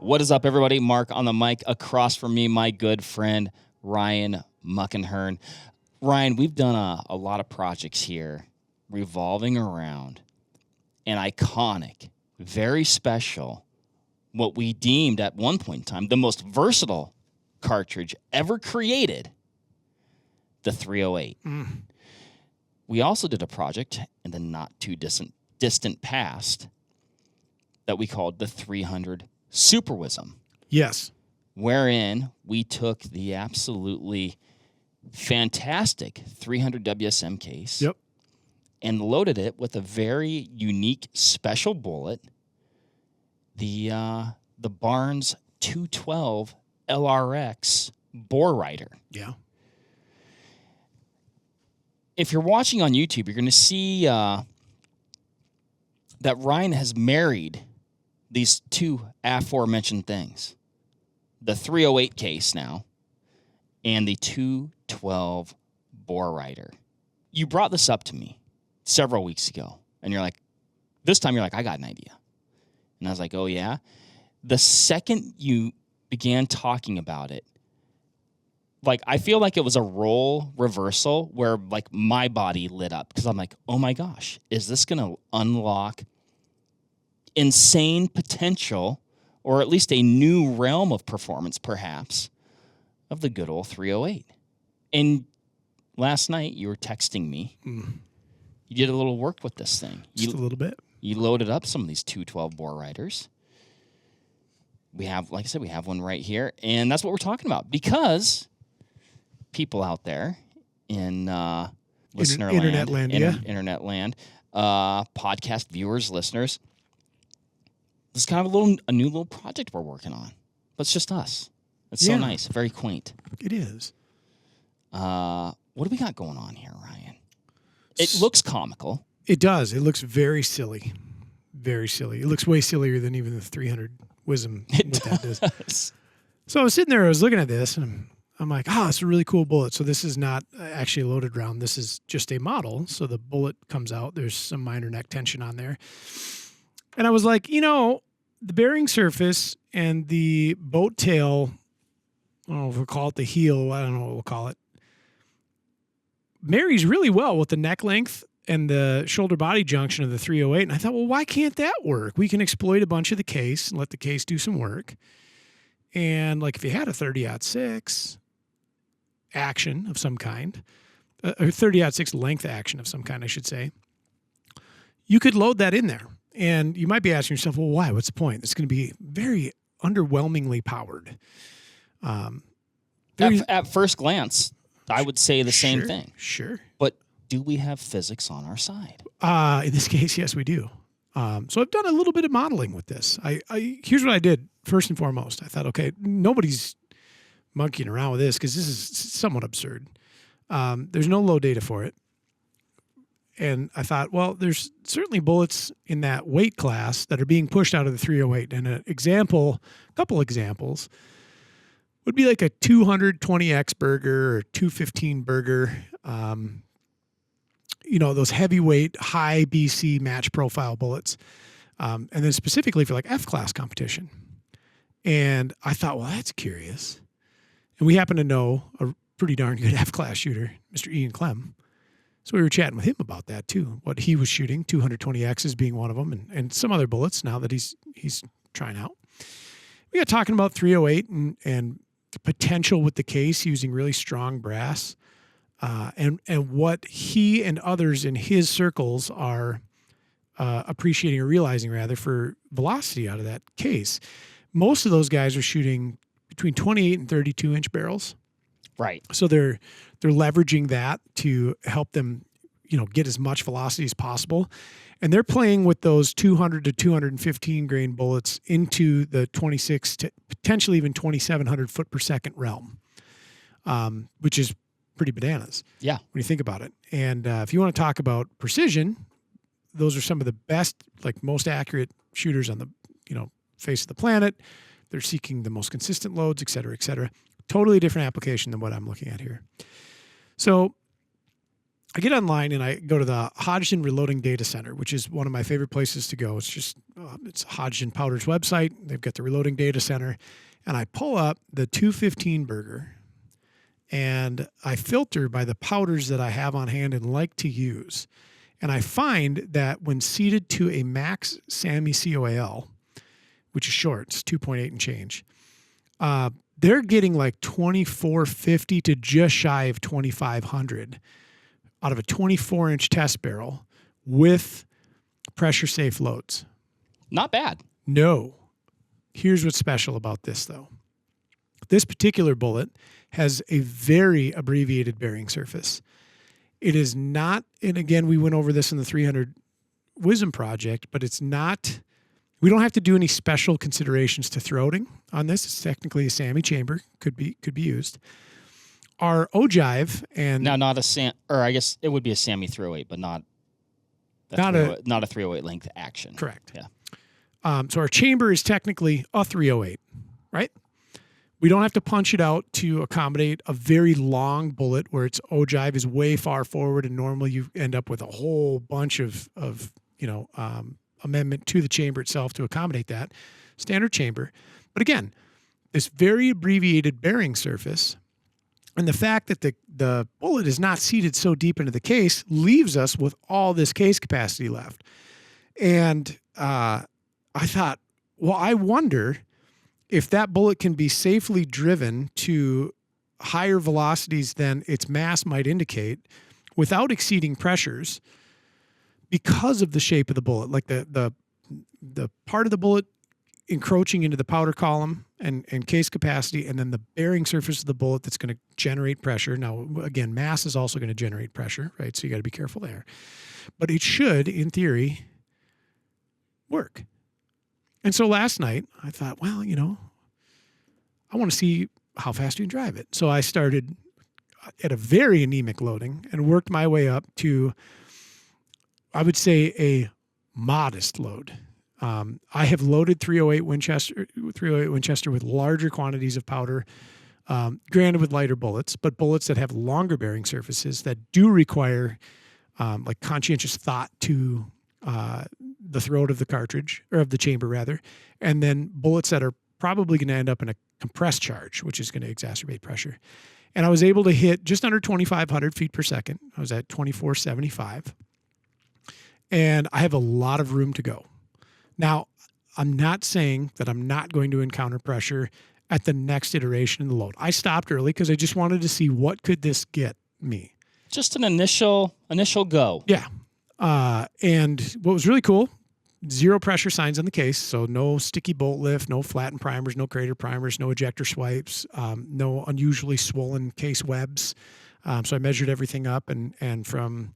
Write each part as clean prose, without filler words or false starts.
What is up, everybody? Mark on the mic. Across from me, my good friend, Ryan Muckenhirn. Ryan, we've done a lot of projects here revolving around an iconic, very special, what we deemed at one point in time the most versatile cartridge ever created, the 308. We also did a project in the not too distant past that we called the 300 Super Wisdom. Yes. Wherein we took the absolutely fantastic 300 WSM case and loaded it with a very unique special bullet, the Barnes 212 LRX Bore Rider. Yeah. If you're watching on YouTube, you're going to see that Ryan has married these two aforementioned things. The 308 case now and the 212 Bore Rider. You brought this up to me several weeks ago, and you're like, this time you're like, I got an idea. And I was like, oh, yeah? The second you began talking about it, like, I feel like it was a role reversal where, like, my body lit up because I'm like, oh, my gosh, is this going to unlock insane potential or at least a new realm of performance, perhaps, of the good old 308? And last night you were texting me. You did a little work with this thing. Just a little bit. You loaded up some of these 212 Bore Riders. We have, like I said, we have one right here. And that's what we're talking about because people out there in listener internet land, internet land, podcast viewers, listeners, this is kind of a new little project we're working on. But it's just us. It's so nice, very quaint. It is. What do we got going on here, Ryan? It looks comical. It does. It looks very silly. Very silly. It looks way sillier than even the 300 Wisdom. It does. So I was sitting there, I was looking at this, and I'm like, oh, it's a really cool bullet. So this is not actually a loaded round. This is just a model. So the bullet comes out. There's some minor neck tension on there. And I was like, you know, the bearing surface and the boat tail, I don't know if we'll call it the heel, I don't know what we'll call it, marries really well with the neck length and the shoulder body junction of the 308. And I thought, well, why can't that work? We can exploit a bunch of the case and let the case do some work. And like if you had a 30-06 action of some kind, or 30-06 length action of some kind, I should say, you could load that in there. And you might be asking yourself, well, why? What's the point? It's going to be very underwhelmingly powered. At first glance, I would say the same thing. Sure. But do we have physics on our side? In this case, yes, we do. So I've done a little bit of modeling with this. Here's what I did first and foremost. I thought, okay, nobody's monkeying around with this because this is somewhat absurd. There's no low data for it. And I thought, well, there's certainly bullets in that weight class that are being pushed out of the 308. And a couple examples would be like a 220X Burger or 215 Burger. You know, those heavyweight, high BC match profile bullets. And then specifically for like F-class competition. And I thought, well, that's curious. And we happen to know a pretty darn good F-class shooter, Mr. Ian Clem. So we were chatting with him about that too, what he was shooting, 220Xs being one of them, and some other bullets now that he's trying out. We got talking about 308 and potential with the case using really strong brass, and what he and others in his circles are appreciating or realizing rather for velocity out of that case. Most of those guys are shooting between 28 and 32 inch barrels. Right. So they're leveraging that to help them, you know, get as much velocity as possible. And they're playing with those 200 to 215 grain bullets into the 26 to potentially even 2,700 foot per second realm, which is pretty bananas. Yeah. When you think about it. And if you want to talk about precision, those are some of the best, like most accurate shooters on the, you know, face of the planet. They're seeking the most consistent loads, et cetera, et cetera. Totally different application than what I'm looking at here. So I get online and I go to the Hodgdon Reloading Data Center, which is one of my favorite places to go. It's just it's Hodgdon Powder's website. They've got the reloading data center. And I pull up the 215 burger and I filter by the powders that I have on hand and like to use. And I find that when seated to a max SAMI COAL, which is short, it's 2.8 and change, they're getting like 2450 to just shy of 2500 out of a 24-inch test barrel with pressure-safe loads. Not bad. No. Here's what's special about this, though. This particular bullet has a very abbreviated bearing surface. It is not, and again, we went over this in the 300 WISM project, but it's not, we don't have to do any special considerations to throating on this. It's technically a SAMI chamber, could be used. Our ogive and now not a or I guess it would be a SAMI 308, but not a 308 length action. Correct. Yeah. So our chamber is technically a 308, right? We don't have to punch it out to accommodate a very long bullet where its ogive is way far forward, and normally you end up with a whole bunch of amendment to the chamber itself to accommodate that. Standard chamber. But again, this very abbreviated bearing surface and the fact that the bullet is not seated so deep into the case leaves us with all this case capacity left. And I thought, well, I wonder if that bullet can be safely driven to higher velocities than its mass might indicate without exceeding pressures because of the shape of the bullet, like the part of the bullet encroaching into the powder column and case capacity, and then the bearing surface of the bullet that's going to generate pressure. Now, again, mass is also going to generate pressure, right? So you got to be careful there. But it should, in theory, work. And so last night, I thought, well, I want to see how fast you can drive it. So I started at a very anemic loading and worked my way up to, I would say, a modest load. I have loaded 308 Winchester with larger quantities of powder, granted with lighter bullets, but bullets that have longer bearing surfaces that do require like conscientious thought to the throat of the cartridge, or of the chamber rather, and then bullets that are probably going to end up in a compressed charge, which is going to exacerbate pressure. And I was able to hit just under 2,500 feet per second. I was at 2,475. And I have a lot of room to go. Now, I'm not saying that I'm not going to encounter pressure at the next iteration in the load. I stopped early because I just wanted to see what could this get me. Just an initial go. Yeah. And what was really cool, 0 pressure signs on the case. So no sticky bolt lift, no flattened primers, no crater primers, no ejector swipes, no unusually swollen case webs. So I measured everything up, and from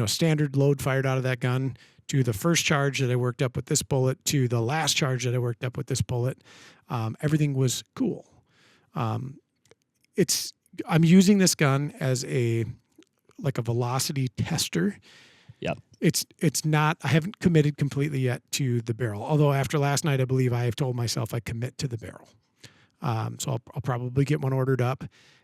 standard load fired out of that gun to the first charge that I worked up with this bullet to the last charge that I worked up with this bullet, everything was cool. I'm using this gun as a velocity tester. Yep. It's not, I haven't committed completely yet to the barrel. Although after last night, I believe I have told myself I commit to the barrel. So I'll probably get one ordered up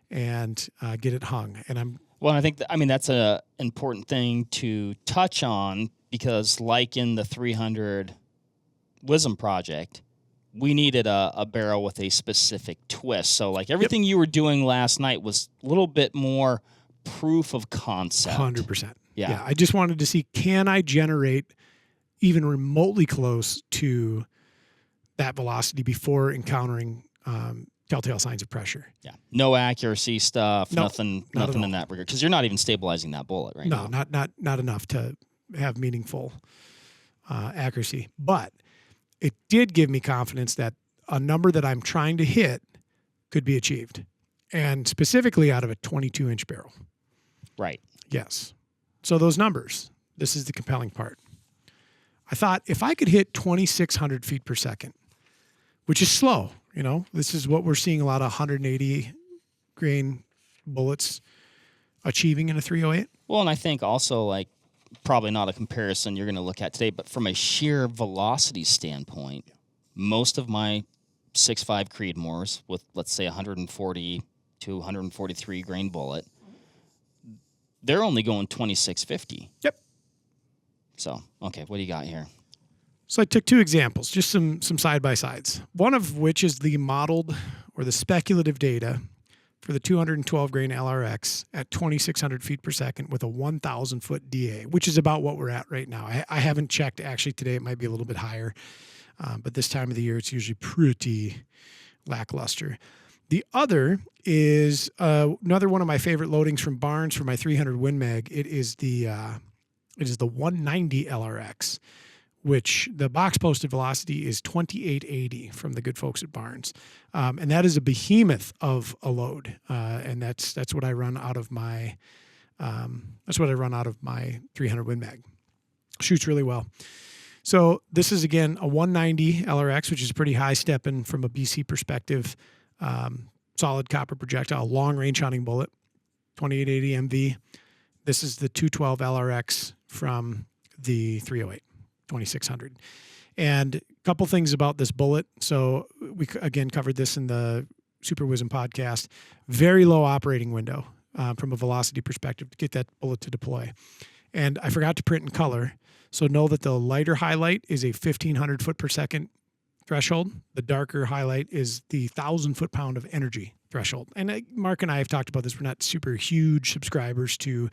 and get it hung. And I think that's a important thing to touch on, because like in the 300 WISM project, we needed a barrel with a specific twist. So like everything you were doing last night was a little bit more proof of concept. 100%. Yeah. I just wanted to see, can I generate even remotely close to that velocity before encountering telltale signs of pressure? Yeah. No accuracy stuff, nothing in that regard, because you're not even stabilizing that bullet right now. No, not enough to have meaningful accuracy. But it did give me confidence that a number that I'm trying to hit could be achieved, and specifically out of a 22-inch barrel. Right. Yes. So those numbers, this is the compelling part. I thought if I could hit 2,600 feet per second, which is slow, this is what we're seeing a lot of 180 grain bullets achieving in a 308. Well, and I think also, probably not a comparison you're going to look at today, but from a sheer velocity standpoint, most of my 6.5 Creedmoors with, let's say, 140 to 143 grain bullet, they're only going 2650. Yep. So, okay, what do you got here? So I took two examples, just some side-by-sides, one of which is the modeled or the speculative data for the 212 grain LRX at 2,600 feet per second with a 1,000 foot DA, which is about what we're at right now. I haven't checked. Actually, today it might be a little bit higher, but this time of the year it's usually pretty lackluster. The other is another one of my favorite loadings from Barnes for my 300 Win Mag. It is the 190 LRX, which the box posted velocity is 2880 from the good folks at Barnes, and that is a behemoth of a load, and that's what I run out of my 300 Win Mag. Shoots really well. So this is again a 190 LRX, which is pretty high stepping from a BC perspective. Solid copper projectile, long range hunting bullet, 2880 MV. This is the 212 LRX from the 308, 2600. And a couple things about this bullet. So we again covered this in the Super Wisdom podcast. Very low operating window from a velocity perspective to get that bullet to deploy. And I forgot to print in color. So know that the lighter highlight is a 1,500 foot per second threshold. The darker highlight is the 1,000 foot-pound of energy threshold. And Mark and I have talked about this. We're not super huge subscribers to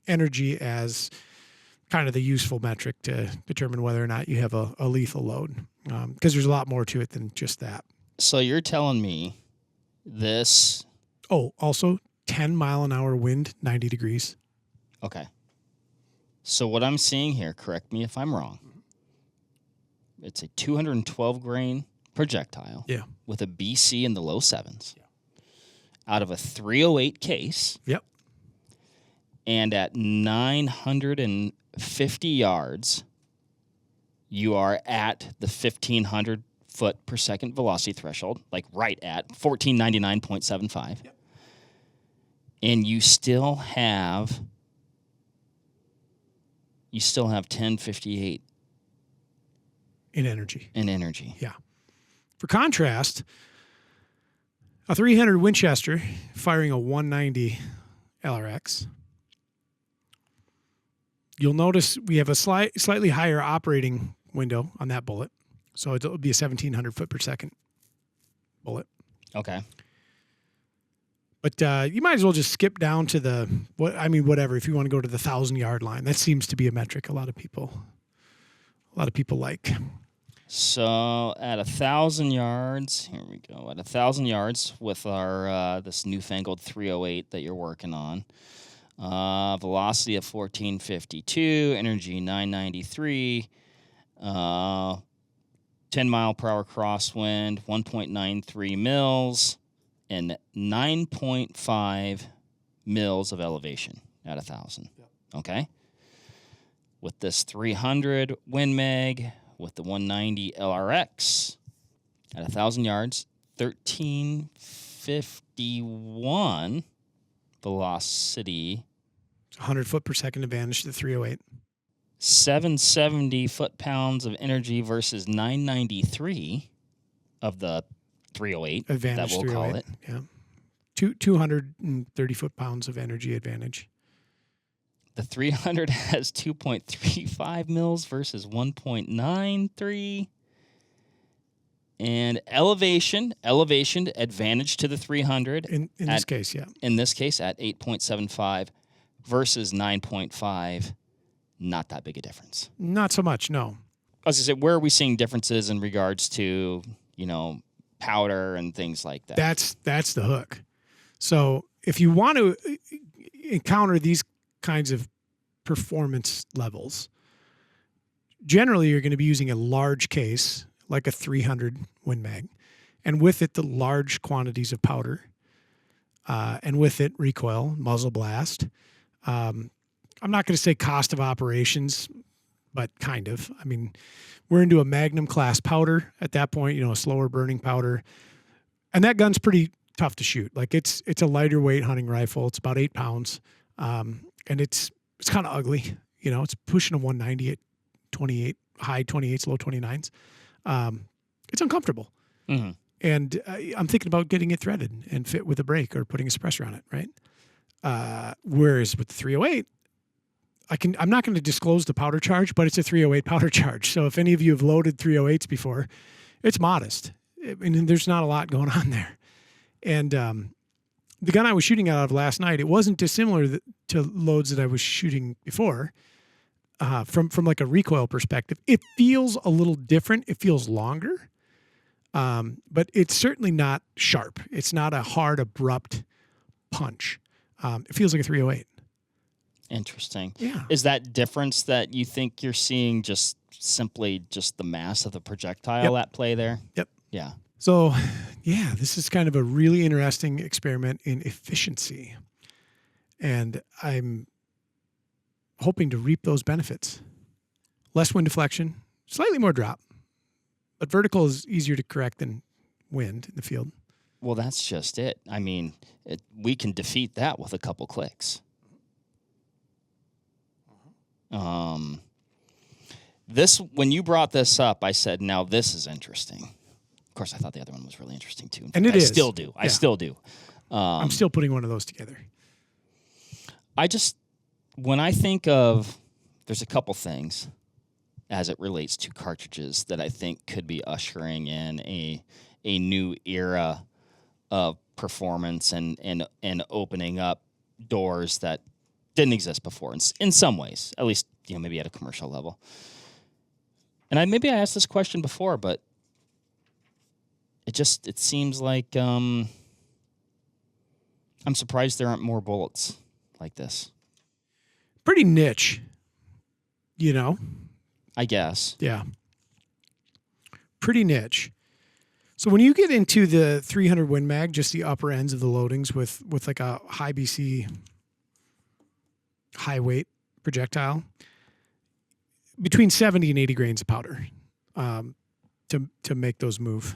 energy as kind of the useful metric to determine whether or not you have a lethal load, because there's a lot more to it than just that. So you're telling me this... Oh, also 10 mile an hour wind, 90 degrees. Okay. So what I'm seeing here, correct me if I'm wrong, it's a 212 grain projectile with a BC in the low sevens out of a 308 case. Yep. And at 950 yards, you are at the 1,500 foot per second velocity threshold, like right at 1499.75. Yep. And you still have 1058 in energy. Yeah. For contrast, a 300 Winchester firing a 190 LRX. You'll notice we have a slightly higher operating window on that bullet. So it'll be a 1,700 foot per second bullet. Okay. But you might as well just skip down to whatever. If you want to go to the 1,000-yard line, that seems to be a metric a lot of people like. So at 1,000 yards, here we go. At 1,000 yards with our this newfangled 308 that you're working on, velocity of 1452, energy 993, 10 mile per hour crosswind, 1.93 mils, and 9.5 mils of elevation at 1,000. Yep. Okay. With this 300 Win Mag, with the 190 LRX at 1,000 yards, 1351 velocity. 100 foot per second advantage to the 308. 770 foot-pounds of energy versus 993 of the 308, advantage that we'll call it. Yeah. 230 foot-pounds of energy advantage. The 300 has 2.35 mils versus 1.93. And elevation advantage to the 300. In this case, yeah. In this case, at 8.75 versus 9.5. Not that big a difference. Not so much, no. As I said, where are we seeing differences in regards to, powder and things like that? That's the hook. So if you want to encounter these kinds of performance levels, generally you're going to be using a large case like a 300 Win Mag, and with it the large quantities of powder, and with it recoil, muzzle blast. I'm not going to say cost of operations, but kind of. I mean, we're into a magnum class powder at that point, a slower burning powder, and that gun's pretty tough to shoot. Like it's a lighter weight hunting rifle. It's about 8 pounds. And it's kind of ugly, it's pushing a 190 at 28, high 28s, low 29s. It's uncomfortable. Mm-hmm. And I'm thinking about getting it threaded and fit with a brake or putting a suppressor on it, right? Whereas with the 308, I'm not going to disclose the powder charge, but it's a 308 powder charge. So if any of you have loaded 308s before, it's modest. I mean, there's not a lot going on there. And the gun I was shooting out of last night, it wasn't dissimilar to loads that I was shooting before. From like a recoil perspective, it feels a little different. It feels longer, but it's certainly not sharp. It's not a hard, abrupt punch. It feels like a 308. Interesting. Yeah. Is that difference that you think you're seeing just simply just the mass of the projectile at play there? Yep. Yeah. So, yeah, this is kind of a really interesting experiment in efficiency. And I'm hoping to reap those benefits. Less wind deflection, slightly more drop, but vertical is easier to correct than wind in the field. Well, that's just it. I mean, we can defeat that with a couple clicks. When you brought this up, I said, now this is interesting. Of course, I thought the other one was really interesting too. And it is. I still do. I still do. I'm still putting one of those together. When I think of, there's a couple things as it relates to cartridges that I think could be ushering in a new era of performance and opening up doors that didn't exist before in some ways, at least, maybe at a commercial level. And maybe I asked this question before, but it seems like I'm surprised there aren't more bullets like this. Pretty niche, I guess. Yeah. Pretty niche. So when you get into the 300 Win Mag, just the upper ends of the loadings with like a high BC, high weight projectile, between 70 and 80 grains of powder to make those move.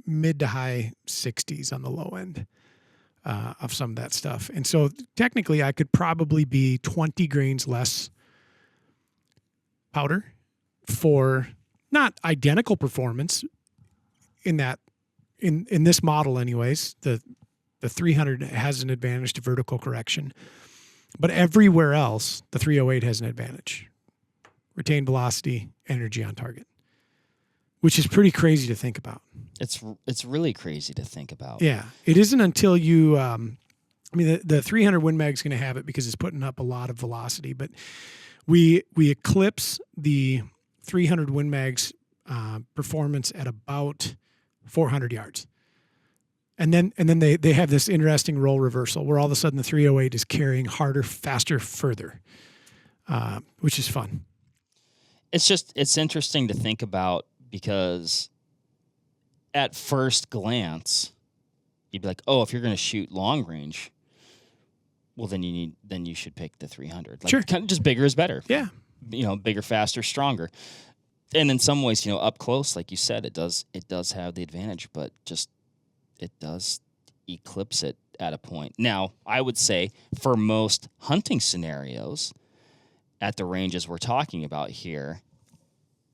Mid to high 60s on the low end of some of that stuff. And so technically I could probably be 20 grains less powder for not identical performance in this model anyways. The 300 has an advantage to vertical correction, but everywhere else the 308 has an advantage. Retained velocity, energy on target, which is pretty crazy to think about. It's really crazy to think about. Yeah. It isn't until you the 300 Win Mag is going to have it because it's putting up a lot of velocity, but we eclipse the 300 Win Mag's performance at about 400 yards. And then they have this interesting role reversal where all of a sudden the 308 is carrying harder, faster, further, which is fun. It's interesting to think about because at first glance, you'd be like, oh, if you're going to shoot long range, well, then you should pick the 300. Like, sure. Kind of just bigger is better. Yeah. Bigger, faster, stronger. And in some ways, up close, like you said, it does have the advantage, but just it does eclipse it at a point. Now, I would say for most hunting scenarios at the ranges we're talking about here,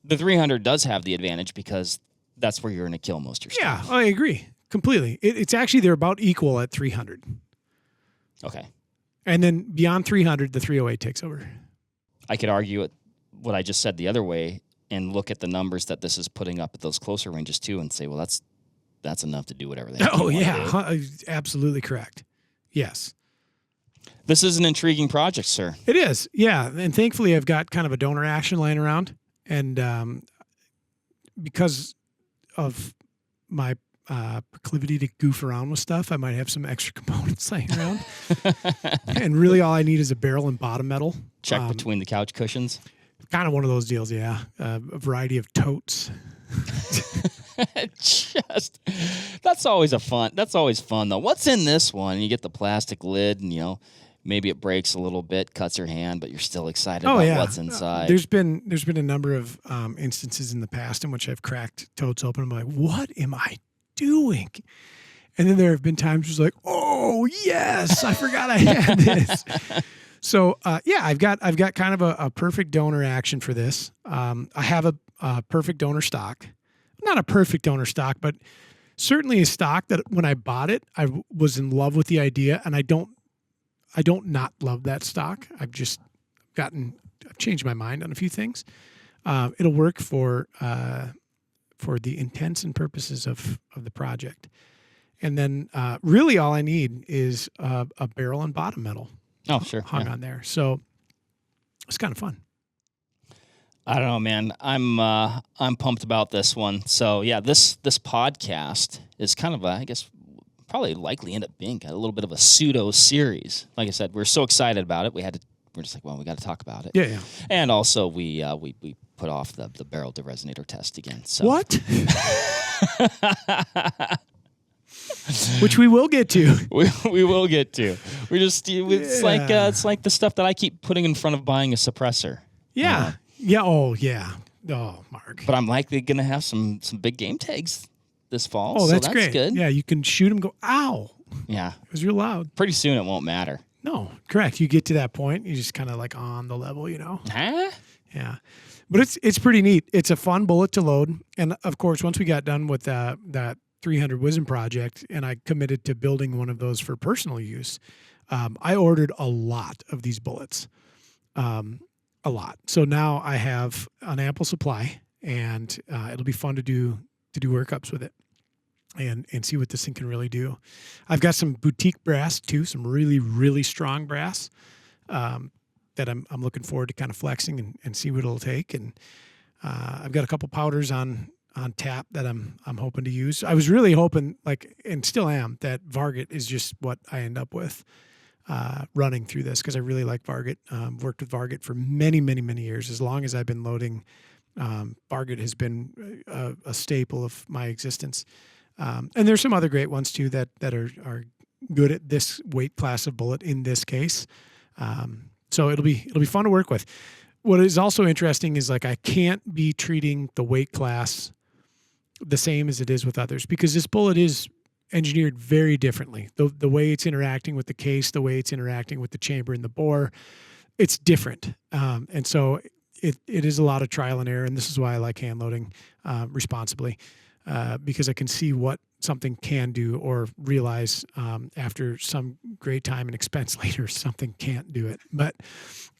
the 300 does have the advantage because that's where you're going to kill most of your stuff. Yeah, I agree completely. It's actually, they're about equal at 300. Okay. And then beyond 300, the 308 takes over. I could argue what I just said the other way and look at the numbers that this is putting up at those closer ranges too and say, well, that's enough to do whatever they want to do. Absolutely correct. Yes. This is an intriguing project, sir. It is. Yeah. And thankfully I've got kind of a donor action laying around, and because of my proclivity to goof around with stuff, I might have some extra components laying around. And really all I need is a barrel and bottom metal. Check between the couch cushions. Kind of one of those deals, yeah. A variety of totes. That's always fun though. What's in this one? You get the plastic lid and maybe it breaks a little bit, cuts your hand, but you're still excited about what's inside. There's been a number of instances in the past in which I've cracked totes open. I'm like, what am I doing? And then there have been times where it's like, oh yes, I forgot I had this. So I've got kind of a perfect donor action for this. I have a perfect donor stock, not a perfect donor stock, but certainly a stock that when I bought it, I was in love with the idea, and I don't not love that stock. I've changed my mind on a few things. It'll work for the intents and purposes of the project. And then really all I need is a barrel and bottom metal hung on there. So it's kind of fun. I don't know, man. I'm pumped about this one. So yeah, this podcast is kind of I guess probably likely end up being a little bit of a pseudo series. Like I said, we're so excited about it. We're just like, well, we got to talk about it. Yeah. And also we put off the barrel to resonator test again. So what? Which we will get to. We will get to. It's like the stuff that I keep putting in front of buying a suppressor. Yeah. Yeah. Oh, yeah. Oh, Mark. But I'm likely going to have some big game tags this fall. Oh, that's great. Good. Yeah, you can shoot them. Go, ow. Yeah, it was real loud. Pretty soon it won't matter. No, correct. You get to that point, you just kind of like on the level, Huh? Yeah, but it's pretty neat. It's a fun bullet to load, and of course, once we got done with that 300 Wisdom project, and I committed to building one of those for personal use, I ordered a lot of these bullets. A lot. So now I have an ample supply, and it'll be fun to do workups with it and see what this thing can really do. I've got some boutique brass too, some really, really strong brass that I'm looking forward to kind of flexing and see what it'll take. And I've got a couple powders on tap that I'm hoping to use. I was really hoping, and still am, that Varget is just what I end up with. Running through this because I really like Varget. Worked with Varget for many, many, many years. As long as I've been loading, Varget has been a staple of my existence. And there's some other great ones too that are good at this weight class of bullet in this case. So it'll be fun to work with. What is also interesting is I can't be treating the weight class the same as it is with others because this bullet is engineered very differently. The way it's interacting with the case, the way it's interacting with the chamber and the bore, it's different. And so it is a lot of trial and error. And this is why I like hand loading responsibly because I can see what something can do or realize after some great time and expense later, something can't do it. But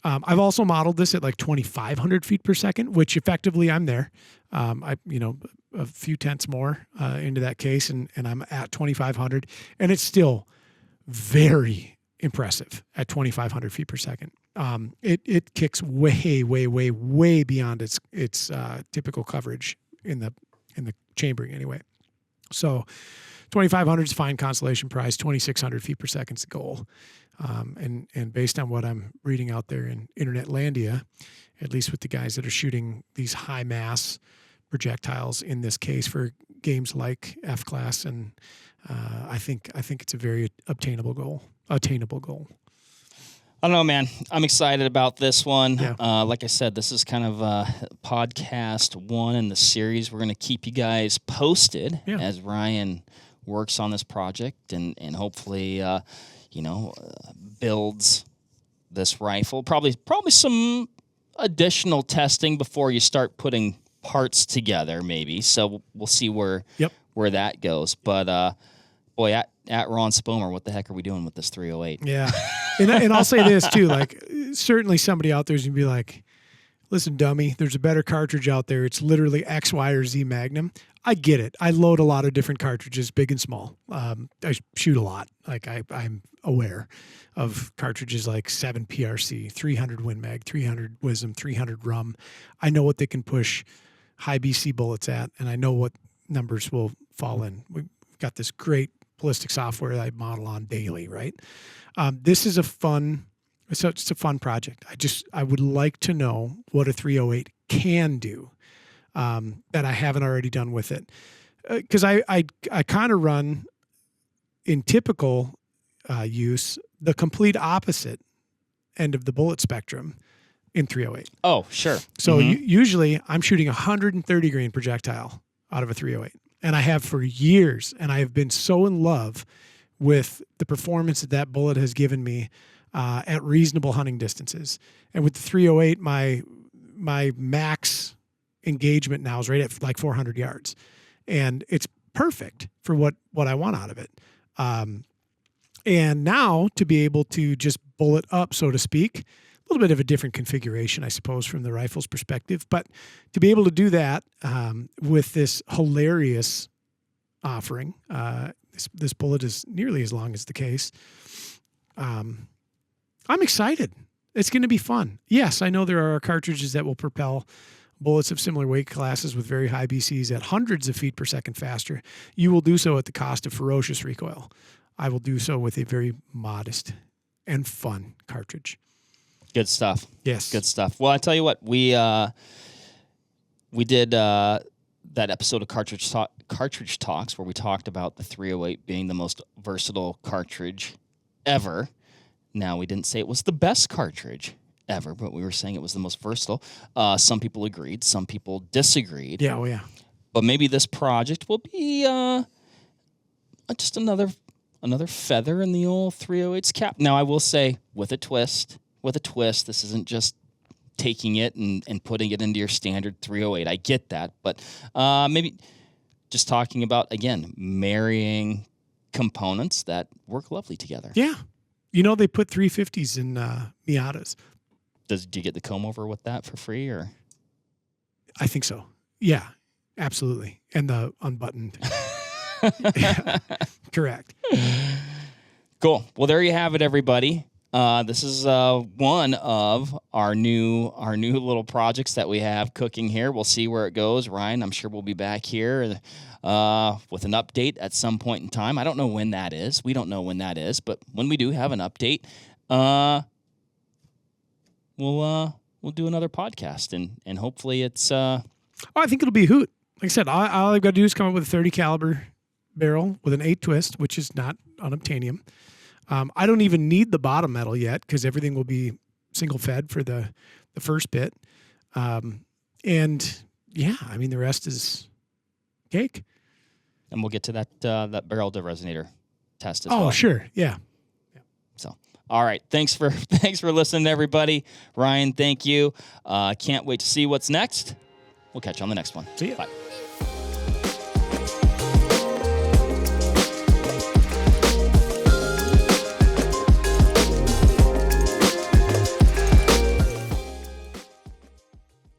I've also modeled this at 2,500 feet per second, which effectively I'm there. A few tenths more into that case, and I'm at 2,500, and it's still very impressive at 2,500 feet per second. It kicks way, way, way, way beyond its typical coverage in the chambering anyway. So 2,500 is fine consolation prize. 2,600 feet per second is the goal. And based on what I'm reading out there in Internetlandia, at least with the guys that are shooting these high mass projectiles in this case for games like F-Class, and I think it's a very attainable goal. I don't know, man. I'm excited about this one. Yeah. Like I said, this is kind of podcast one in the series. We're going to keep you guys posted as Ryan works on this project and hopefully, builds this rifle. Probably some additional testing before you start putting parts together, maybe. So we'll see where that goes. But boy, at Ron Spomer, what the heck are we doing with this 308? Yeah, and I'll say this too. Certainly somebody out there is gonna be like, "Listen, dummy, there's a better cartridge out there. It's literally X, Y, or Z Magnum." I get it. I load a lot of different cartridges, big and small. I shoot a lot. I'm aware of cartridges like 7 PRC, 300 Win Mag, 300 Wisdom, 300 Rum. I know what they can push high BC bullets at, and I know what numbers will fall in. We've got this great ballistic software that I model on daily, right? This is it's a fun project. I would like to know what a 308 can do that I haven't already done with it. Because I kind of run in typical use the complete opposite end of the bullet spectrum in 308. Oh, sure. So usually I'm shooting 130 grain projectile out of a 308. And I have for years, and I have been so in love with the performance that bullet has given me at reasonable hunting distances. And with the 308, my max engagement now is right at 400 yards. And it's perfect for what I want out of it. And now to be able to just bullet up, so to speak, a little bit of a different configuration, I suppose, from the rifle's perspective, but to be able to do that with this hilarious offering, this bullet is nearly as long as the case. I'm excited. It's going to be fun. Yes, I know there are cartridges that will propel bullets of similar weight classes with very high BCs at hundreds of feet per second faster. You will do so at the cost of ferocious recoil. I will do so with a very modest and fun cartridge. Good stuff. Yes. Good stuff. Well, I tell you what, we did that episode of Cartridge Talks where we talked about the 308 being the most versatile cartridge ever. Now, we didn't say it was the best cartridge ever, but we were saying it was the most versatile. Some people agreed. Some people disagreed. Yeah, oh yeah. But maybe this project will be just another feather in the old 308's cap. Now, I will say, with a twist, this isn't just taking it and putting it into your standard 308. I get that, but maybe just talking about, again, marrying components that work lovely together. Yeah. You know, they put 350s in Miatas. Do you get the comb over with that for free, or? I think so. Yeah, absolutely. And the unbuttoned. Yeah, correct. Cool. Well, there you have it, everybody. This is one of our new little projects that we have cooking here. We'll see where it goes. Ryan, I'm sure we'll be back here with an update at some point in time. I don't know when that is. We don't know when that is, but when we do have an update, we'll do another podcast, and hopefully it's. I think it'll be a hoot. Like I said, all I've got to do is come up with a 30 caliber barrel with an 8 twist, which is not unobtainium. I don't even need the bottom metal yet because everything will be single fed for the first bit. And yeah, I mean, the rest is cake. And we'll get to that barrel to resonator test as well. Oh, sure. Yeah. So, all right. Thanks for listening, everybody. Ryan, thank you. Can't wait to see what's next. We'll catch you on the next one. See ya. Bye.